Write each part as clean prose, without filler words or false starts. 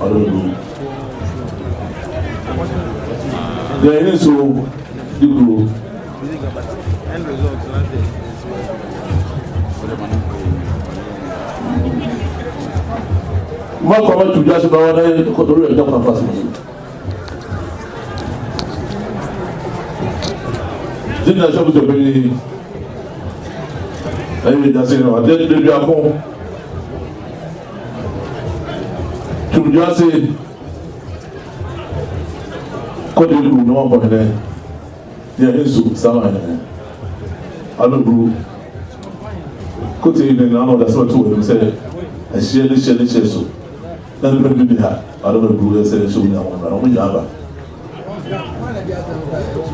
I don't know. There is so you go. End results last day. Moi, comment tu dis, c'est pas vrai, quand on est dans la face. Je n'ai jamais vu de elle dans ces noms. Dès le début à bon, tu me dis assez. Quand tu dis non, bon, il y a un sou, ça va. Alors, côté il y a un autre aspect tout, c'est un chien de sous. Dans le même cas, alors le boulot c'est le sou, on y va.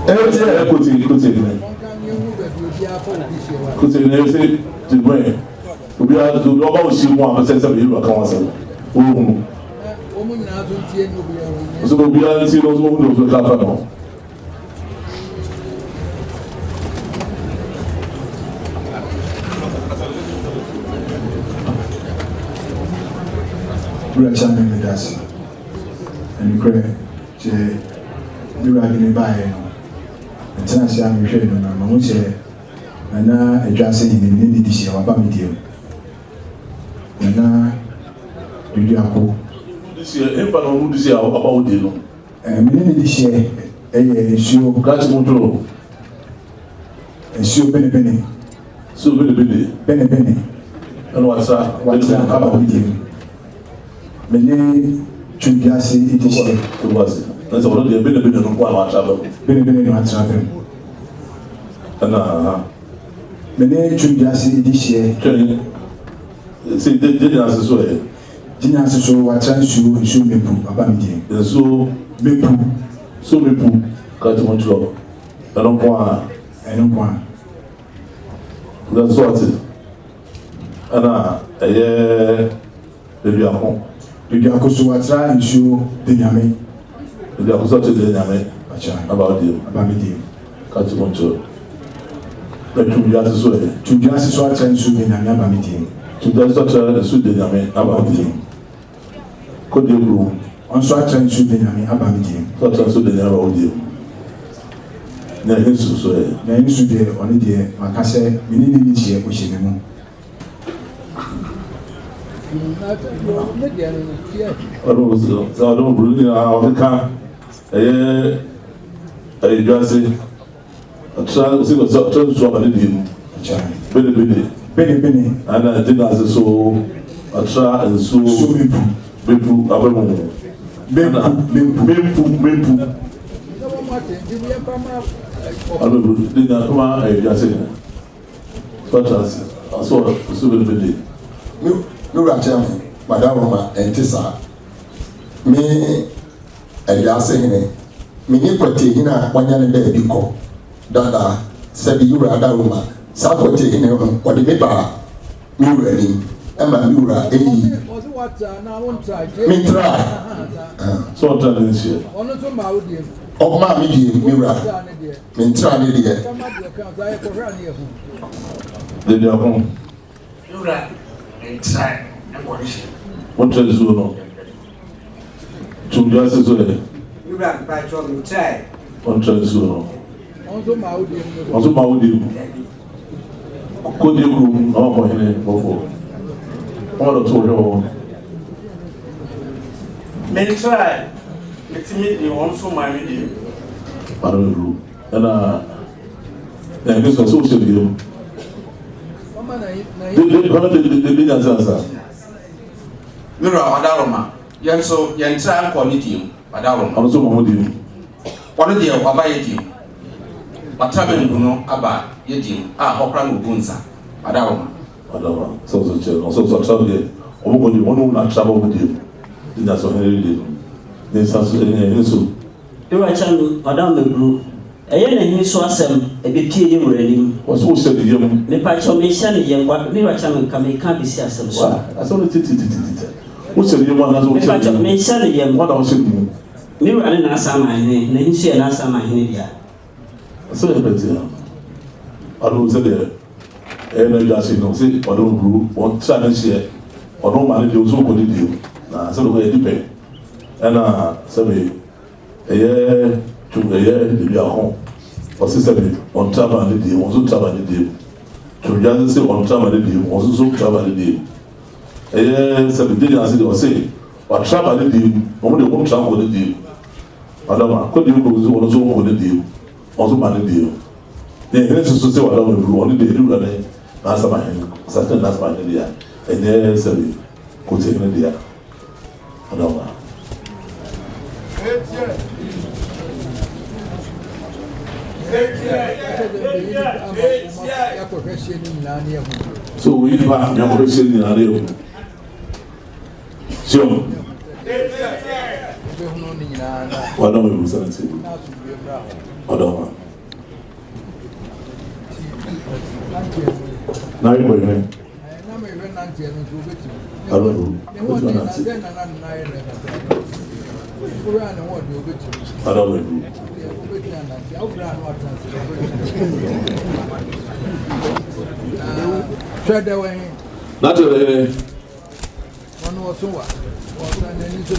Et c'est côté. Côté c'est tu vois. Ou bien tu dois pas aussi moi, mais c'est ça il va commencer. Ou parce que bien si nous nous faire non. Brother Chairman das. And pray to you are going to buy it. And since I'm sure no man who say na addressing in the this year about me na you are this year if I don't this year about you no me this year ensure catch control ensure bene so bene and what's about you me Chudiasi it is to was that's already a bit no one travel bene no travel and me Chudiasi this year see did as so Genius so what chance you show me about me so me catch control I don't want that's what it and baby at home. Baby, I so I try and show the Yame. Baby, I so the Yame. About you. About me. Catch control. But you just so to just so I try and show the Yame about me. To just try and show the Yame about you. Could you go? On so I try and show the Yame about me. So try and show the Yame about you. Na Yesu so e. Na Yesu de oni de makase minini ni hie o hye me mu. I don't really know how I just say, I try to see what's up to somebody. Benny, and I did as so. I try and so people, I don't know, come on, I just say, such as I saw Benny. No Chairman, Madam Roma and Tissa. Me and Yassine, me nipoti hina wanyane baby ko. Dada said you rather Roma, Sapoti in him, or the paper, Murray, Emma Mura, me try. So turn this year. Oh, my medium, Mura, me try it. Did you come? Mura. Try and watch. What is you know? To just as well. You ran by John Try. What is you know? Also, Maudi. Could you go? No, for him, before. All of two. Many try. Let me you also my medium. I don't know. And this was social you. Mira Madaroma, Yanso, Yantra quality, Madaroma, also Mahmoudi. One of the Wabayeti, Mataman Bruno, Abba, Yedim, Hokran Gunza, Madaroma. So trouble. Only one who not trouble with you. That's what he did. This has so. You are channel, Madame the Group. A yen and his swasem, a bit tea ready. What's who said the young? The patch of me shanny, and what Mira Chaman can't be sassam. I saw the titty. Who said the young one has also patch of me shanny, and what I was saying. Mira and Asa my name, and he said Asa my Hindia. So, I don't say there. And I just say, I don't group, one challenge here, or no man, you so good you. So, the way you pay. ɛna sɛbi ɛyɛ twum ɛyɛ ebi ako ɔsi sɛbi wɔn traba ne die wɔn nso traba ne die twumdwa sɛ wɔn traba ne die wɔn nso traba ne die ɛyɛ sɛbi gyegye ase de ɔsi wɔtraba ne die wɔn de wɔn tra nkɔ ne die wadama kɔdi nkɔ nso wɔn nso nkɔ ne die wɔn nso ma ne die yɛn yɛn soso sɛ wadama eburu wɔn de edura ne n'asama hɛn satin n'asama hɛn deɛ ɛnyɛ sɛbi kote hɛn deɛ wadama. So we pa nyakore se ni na leo sio wadama eburu sana se wadama na yi boy ne alo alo naturally one was so what was an initial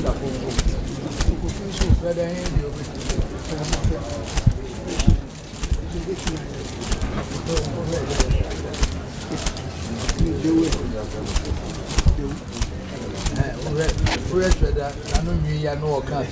I know you are no account.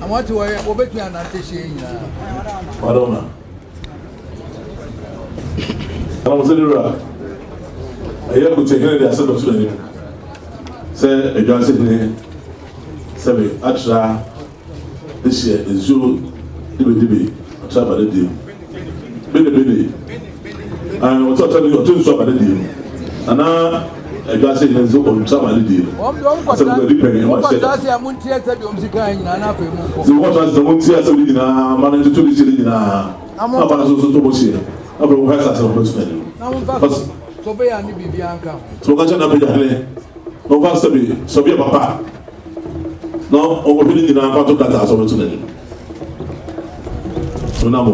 I want to obey you and anticipate. I don't know. I was in Iraq. I have to take the asset of Sweden. Say a Johnson, say, Atra, this year is you, DB, a trap at the deal. Billy, and what's telling you to stop at the deal. And now a Johnson is on trap at the deal. So, what was the one tear so we managed to do in a managed I will have that opportunity. So be a new Bianca. So, I can't be a no vast to be so be a papa. No, over in our part of that opportunity. So now,